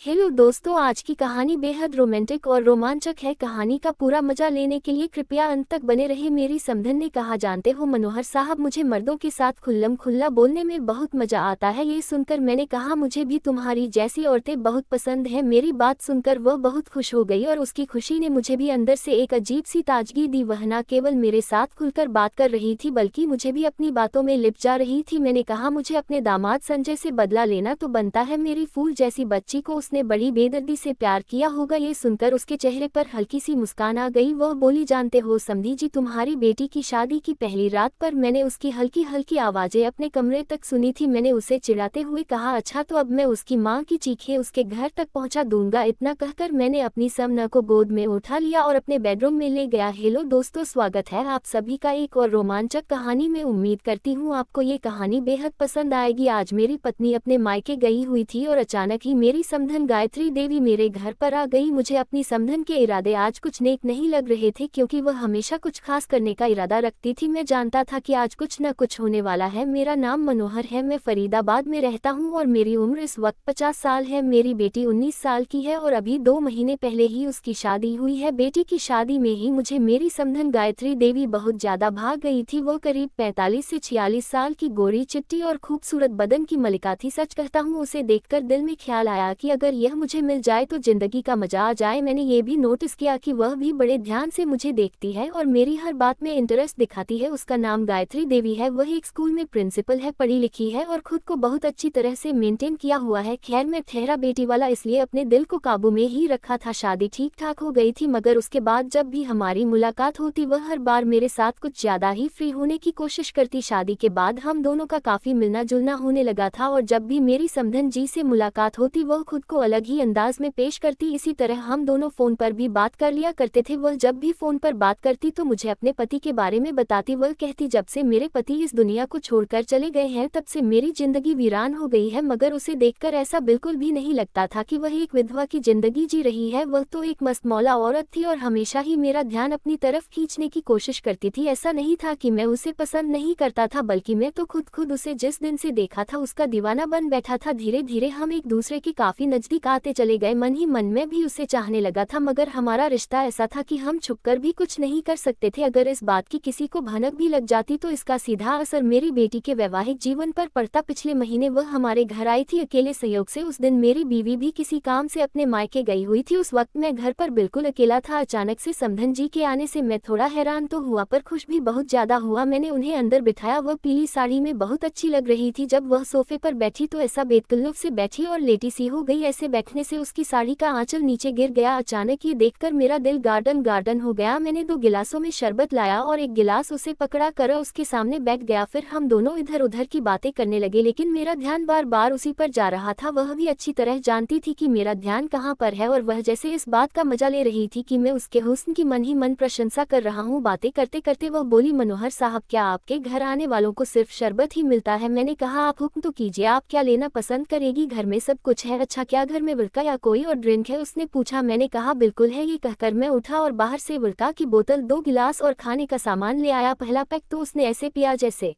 Hello दोस्तों, आज की कहानी बेहद रोमांटिक और रोमांचक है। कहानी का पूरा मजा लेने के लिए कृपया अंत तक बने रहे। मेरी समधन ने कहा, जानते हो मनोहर साहब, मुझे मर्दों के साथ खुल्लम खुल्ला बोलने में बहुत मजा आता है। ये सुनकर मैंने कहा, मुझे भी तुम्हारी जैसी औरतें बहुत पसंद है। मेरी बात सुनकर वह बहुत खुश हो गई और उसकी खुशी ने मुझे भी अंदर से एक अजीब सी ताजगी दी। वह न केवल मेरे साथ खुलकर बात कर रही थी बल्कि मुझे भी अपनी बातों में लिप जा रही थी। मैंने कहा, मुझे अपने दामाद संजय से बदला लेना तो बनता है। मेरी फूल जैसी बच्ची को उसने बड़ी बेदर्दी से प्यार किया होगा। ये सुनकर उसके चेहरे पर हल्की सी मुस्कान आ गई। वह बोली, जानते हो समधी जी, तुम्हारी बेटी की शादी की पहली रात पर मैंने उसकी हल्की हल्की आवाजें अपने कमरे तक सुनी थी। मैंने उसे चिढ़ाते हुए कहा, अच्छा तो अब मैं उसकी माँ की चीखें उसके घर तक पहुँचा दूंगा। इतना कहकर मैंने अपनी समना को गोद में उठा लिया और अपने बेडरूम में ले गया। हेलो दोस्तों, स्वागत है आप सभी का एक और रोमांचक कहानी में। उम्मीद करती हूँ आपको ये कहानी बेहद पसंद आएगी। आज मेरी पत्नी अपने मायके गई हुई थी और अचानक ही मेरी समधन गायत्री देवी मेरे घर पर आ गई। मुझे अपनी समधन के इरादे आज कुछ नेक नहीं लग रहे थे क्योंकि वह हमेशा कुछ खास करने का इरादा रखती थी। मैं जानता था कि आज कुछ न कुछ होने वाला है। मेरा नाम मनोहर है, मैं फरीदाबाद में रहता हूँ और मेरी उम्र इस वक्त 50 साल है। मेरी बेटी 19 साल की है और अभी 2 महीने पहले ही उसकी शादी हुई है। बेटी की शादी में ही मुझे मेरी समधन गायत्री देवी बहुत ज्यादा भाग गई थी। वो करीब 45 से 46 साल की गोरी चिट्टी और खूबसूरत बदन की मलिका थी। सच कहता हूँ, उसे देखकर दिल में ख्याल आया कि अगर यह मुझे मिल जाए तो जिंदगी का मजा आ जाए। मैंने ये भी नोटिस किया कि वह भी बड़े ध्यान से मुझे देखती है और मेरी हर बात में इंटरेस्ट दिखाती है। उसका नाम गायत्री देवी है, वह एक स्कूल में प्रिंसिपल है, पढ़ी लिखी है और खुद को बहुत अच्छी तरह से मेंटेन किया हुआ है। खैर, मैं ठहरा बेटी वाला इसलिए अपने दिल को काबू में ही रखा था। शादी ठीक ठाक हो गई थी मगर उसके बाद जब भी हमारी मुलाकात होती वह हर बार मेरे साथ कुछ ज्यादा ही फ्री होने की कोशिश करती। शादी के बाद हम दोनों का काफी मिलना जुलना होने लगा था और जब भी मेरी समधन जी से मुलाकात होती वह खुद को अलग ही अंदाज में पेश करती। इसी तरह हम दोनों फोन पर भी बात कर लिया करते थे। वह जब भी फोन पर बात करती तो मुझे अपने पति के बारे में बताती। वह कहती, जब से मेरे पति इस दुनिया को छोड़कर चले गए हैं तब से मेरी जिंदगी वीरान हो गई है। मगर उसे देखकर ऐसा बिल्कुल भी नहीं लगता था कि वह एक विधवा की जिंदगी जी रही है। वह तो एक मस्तमौला औरत थी और हमेशा ही मेरा ध्यान अपनी तरफ खींचने की कोशिश करती थी। ऐसा नहीं था कि मैं उसे पसंद नहीं करता था बल्कि मैं तो खुद उसे जिस दिन से देखा था उसका दीवाना बन बैठा था। धीरे धीरे हम एक दूसरे के काफी नजदीक आते चले गए। मन ही मन में भी उसे चाहने लगा था मगर हमारा रिश्ता ऐसा था कि हम छुपकर भी कुछ नहीं कर सकते थे। अगर इस बात की किसी को भनक भी लग जाती तो इसका सीधा असर मेरी बेटी के वैवाहिक जीवन पर पड़ता। पिछले महीने वह हमारे घर आई थी अकेले संयोग से। उस दिन मेरी बीवी भी किसी काम से अपने मायके गई हुई थी। उस वक्त मैं घर पर बिल्कुल अकेला था। अचानक से समधन जी के आने से मैं थोड़ा हैरान तो हुआ पर खुश भी बहुत ज्यादा हुआ। मैंने उन्हें अंदर बिठाया। वह पीली साड़ी में बहुत अच्छी लग रही थी। जब वह सोफे पर बैठी तो ऐसा बेतकल्लुफ से बैठी और लेटी सी हो गई। ऐसे बैठने से उसकी साड़ी का आंचल नीचे गिर गया। अचानक ये देखकर मेरा दिल गार्डन हो गया। मैंने 2 गिलासों में शरबत लाया और एक गिलास उसे पकड़ा कर उसके सामने बैठ गया। फिर हम दोनों इधर उधर की बातें करने लगे लेकिन मेरा ध्यान बार बार उसी पर जा रहा था। वह भी अच्छी तरह जानती थी कि मेरा ध्यान कहाँ पर है और वह जैसे इस बात का मजा ले रही थी कि मैं उसके हुस्न की मन ही मन प्रशंसा कर रहा हूँ। बातें करते करते वह बोली, मनोहर साहब, क्या आपके घर आने वालों को सिर्फ शरबत ही मिलता है? मैंने कहा, आप हुक्म तो कीजिए, आप क्या लेना पसंद करेगी? घर में सब कुछ है। अच्छा, क्या घर में वोडका या कोई और ड्रिंक है? उसने पूछा। मैंने कहा, बिल्कुल है। ये कहकर मैं उठा और बाहर से वोडका की बोतल, 2 गिलास और खाने का सामान ले आया। पहला पैक तो उसने ऐसे पिया जैसे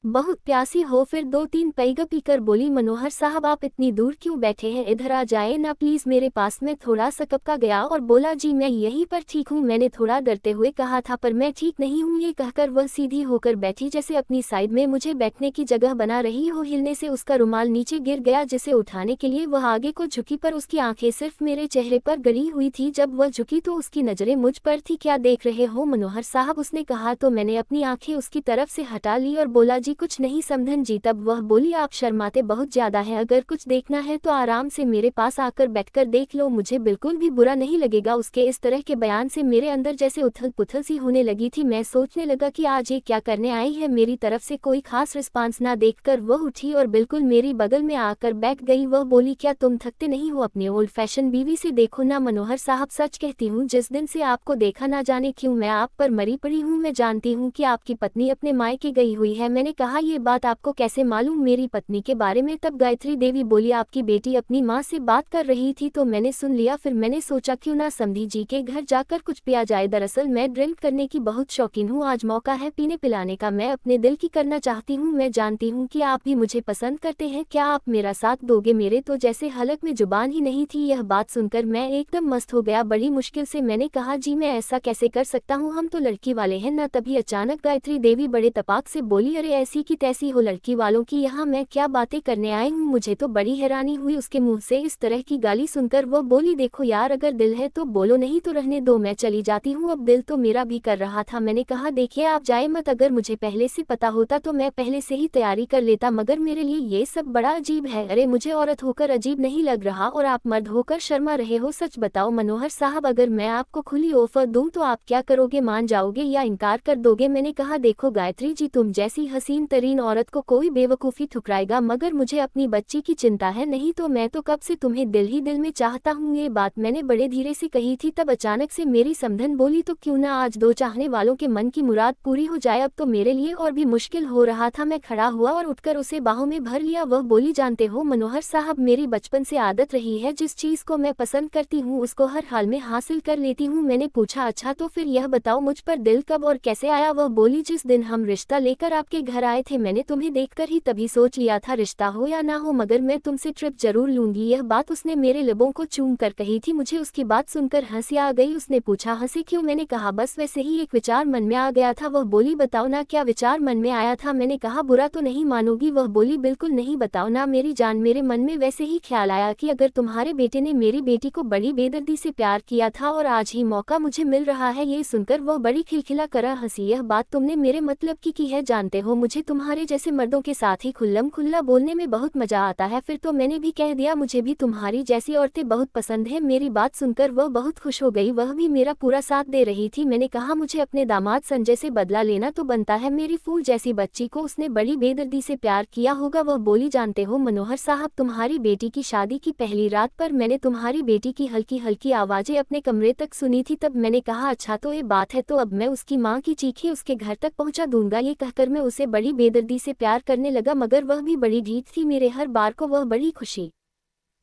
बहुत प्यासी हो। फिर 2-3 पैग पीकर बोली, मनोहर साहब, आप इतनी दूर क्यों बैठे हैं? इधर आ जाए ना प्लीज मेरे पास। में थोड़ा सकपका गया और बोला, जी मैं यहीं पर ठीक हूँ। मैंने थोड़ा डरते हुए कहा था, पर मैं ठीक नहीं हूँ। ये कहकर वह सीधी होकर बैठी जैसे अपनी साइड में मुझे बैठने की जगह बना रही हो। हिलने से उसका रुमाल नीचे गिर गया जिसे उठाने के लिए वह आगे को झुकी पर उसकी आंखें सिर्फ मेरे चेहरे पर गड़ी हुई थी। जब वह झुकी तो उसकी नजरें मुझ पर थी। क्या देख रहे हो मनोहर साहब? उसने कहा तो मैंने अपनी आंखें उसकी तरफ से हटा ली और बोला, जी कुछ नहीं समधन जी। तब वह बोली, आप शर्माते बहुत ज्यादा हैं, अगर कुछ देखना है तो आराम से मेरे पास आकर बैठकर देख लो, मुझे बिल्कुल भी बुरा नहीं लगेगा। उसके इस तरह के बयान से मेरे अंदर जैसे उथल पुथल सी होने लगी थी। मैं सोचने लगा कि आज ये क्या करने आई है। मेरी तरफ से कोई खास रिस्पांस ना देखकर वह उठी और बिल्कुल मेरी बगल में आकर बैठ गई। वह बोली, क्या तुम थकते नहीं हो? अपनी ओल्ड फैशन बीवी से देखो ना मनोहर साहब, सच कहती हूँ जिस दिन से आपको देखा ना जाने क्यों मैं आप पर मरी पड़ी हूँ। मैं जानती हूँ कि आपकी पत्नी अपने मायके गई हुई है। मैंने कहा ये बात आपको कैसे मालूम मेरी पत्नी के बारे में? तब गायत्री देवी बोली आपकी बेटी अपनी माँ से बात कर रही थी तो मैंने सुन लिया, फिर मैंने सोचा क्यों ना समधी जी के घर जाकर कुछ पिया जाए। दरअसल मैं ड्रिंक करने की बहुत शौकीन हूँ, आज मौका है पीने पिलाने का, मैं अपने दिल की करना चाहती हूँ। मैं जानती हूँ कि आप भी मुझे पसंद करते हैं, क्या आप मेरा साथ दोगे? मेरे तो जैसे हलक में जुबान ही नहीं थी। यह बात सुनकर मैं एकदम मस्त हो गया। बड़ी मुश्किल से मैंने कहा जी मैं ऐसा कैसे कर सकता हूँ, हम तो लड़की वाले हैं ना। तभी अचानक गायत्री देवी बड़े तपाक से बोली अरे ऐसी की तैसी हो लड़की वालों की, यहाँ मैं क्या बातें करने आई हूँ? मुझे तो बड़ी हैरानी हुई उसके मुंह से इस तरह की गाली सुनकर। वो बोली देखो यार अगर दिल है तो बोलो, नहीं तो रहने दो, मैं चली जाती हूँ, अब दिल तो मेरा भी कर रहा था। मैंने कहा देखिए आप जाए मत, अगर मुझे पहले से पता होता तो मैं पहले से ही तैयारी कर लेता, मगर मेरे लिए ये सब बड़ा अजीब है। अरे मुझे औरत होकर अजीब नहीं लग रहा और आप मर्द होकर शर्मा रहे हो, सच बताओ मनोहर साहब अगर मैं आपको खुली ऑफर दूं तो आप क्या करोगे, मान जाओगे या इनकार कर दोगे? मैंने कहा देखो गायत्री जी तुम जैसी हसीन तरीन औरत को कोई बेवकूफ़ी ठुकराएगा, मगर मुझे अपनी बच्ची की चिंता है, नहीं तो मैं तो कब से तुम्हें दिल ही दिल में चाहता हूँ। ये बात मैंने बड़े धीरे से कही थी। तब अचानक से मेरी समधन बोली तो क्यों ना आज दो चाहने वालों के मन की मुराद पूरी हो जाए, अब तो मेरे लिए और भी मुश्किल हो रहा था। मैं खड़ा हुआ और उठकर उसे बाहों में भर लिया। वह बोली जानते हो मनोहर साहब मेरी बचपन से आदत रही है, जिस चीज़ को मैं पसंद करती हूँ उसको हर हाल में हासिल कर लेती हूँ। मैंने पूछा अच्छा तो फिर यह बताओ मुझ पर दिल कब और कैसे आया? वह बोली जिस दिन हम रिश्ता लेकर आपके घर आए थे, मैंने तुम्हें देखकर ही तभी सोच लिया था रिश्ता हो या ना हो, मगर मैं तुमसे ट्रिप जरूर लूंगी। यह बात उसने मेरे लिबों को चूम कर कही थी। मुझे उसकी बात सुनकर हंसी आ गई। उसने पूछा हंसी क्यों? मैंने कहा बस वैसे ही एक विचार मन में आ गया था। वह बोली बताओ ना क्या विचार मन में आया था? मैंने कहा बुरा तो नहीं मानोगी? वह बोली बिल्कुल नहीं, बताओ ना मेरी जान। मेरे मन में वैसे ही ख्याल आया कि अगर तुम्हारे बेटे ने मेरी बेटी को बड़ी बेदर्दी से प्यार किया था और आज ही मौका मुझे मिल रहा है। ये सुनकर वह बड़ी खिलखिला कर हंसी। यह बात तुमने मेरे मतलब की है? जानते हो मुझे तुम्हारे जैसे मर्दों के साथ ही खुल्लम खुल्ला बोलने में बहुत मजा आता है। फिर तो मैंने भी कह दिया मुझे भी तुम्हारी जैसी औरतें बहुत पसंद है। मेरी बात सुनकर वह बहुत खुश हो गई, वह भी मेरा पूरा साथ दे रही थी। मैंने कहा मुझे अपने दामाद संजय से बदला लेना तो बनता है, मेरी फूल जैसी बच्ची को उसने बड़ी बेदर्दी से प्यार किया होगा। वह बोली जानते हो मनोहर साहब तुम्हारी बेटी की शादी की पहली रात पर मैंने तुम्हारी बेटी की हल्की हल्की आवाजें अपने कमरे तक सुनी थी। तब मैंने कहा अच्छा तो ये बात है, तो अब मैं उसकी माँ की चीखें उसके घर तक पहुँचा दूंगा। ये कहकर मैं उसे बड़ी बेदर्दी से प्यार करने लगा, मगर वह भी बड़ी ढीठ थी। मेरे हर बार को वह बड़ी खुशी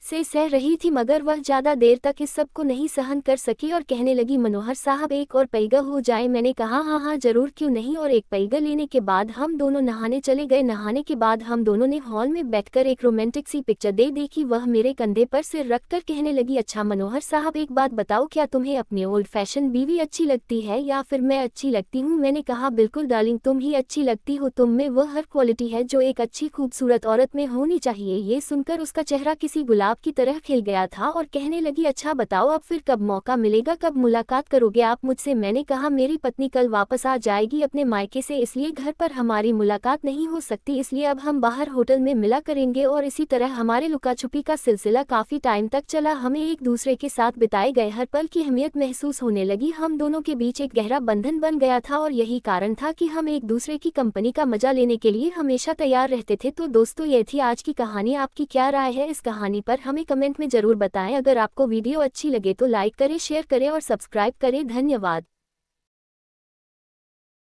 से सह रही थी, मगर वह ज्यादा देर तक इस सब को नहीं सहन कर सकी और कहने लगी मनोहर साहब एक और पैगा हो जाए? मैंने कहा हाँ हाँ जरूर क्यों नहीं। और एक पैगा लेने के बाद हम दोनों नहाने चले गए। नहाने के बाद हम दोनों ने हॉल में बैठकर एक रोमांटिक सी पिक्चर देखी। वह मेरे कंधे पर सिर रखकर कहने लगी अच्छा मनोहर साहब एक बात बताओ, क्या तुम्हें अपनी ओल्ड फैशन बीवी अच्छी लगती है या फिर मैं अच्छी लगती हूँ? मैंने कहा बिल्कुल डार्लिंग तुम ही अच्छी लगती हो, तुम में वह हर क्वालिटी है जो एक अच्छी खूबसूरत औरत में होनी चाहिए। ये सुनकर उसका चेहरा किसी गुलाब की तरह खिल गया था और कहने लगी अच्छा बताओ अब फिर कब मौका मिलेगा, कब मुलाकात करोगे आप मुझसे? मैंने कहा मेरी पत्नी कल वापस आ जाएगी अपने मायके से, इसलिए घर पर हमारी मुलाकात नहीं हो सकती, इसलिए अब हम बाहर होटल में मिला करेंगे। और इसी तरह हमारे लुका छुपी का सिलसिला काफी टाइम तक चला। हमें एक दूसरे के साथ बिताए गए हर पल की अहमियत महसूस होने लगी। हम दोनों के बीच एक गहरा बंधन बन गया था और यही कारण था कि हम एक दूसरे की कंपनी का मजा लेने के लिए हमेशा तैयार रहते थे। तो दोस्तों ये थी आज की कहानी, आपकी क्या राय है इस कहानी पर हमें कमेंट में जरूर बताएं। अगर आपको वीडियो अच्छी लगे तो लाइक करें, शेयर करें और सब्सक्राइब करें। धन्यवाद।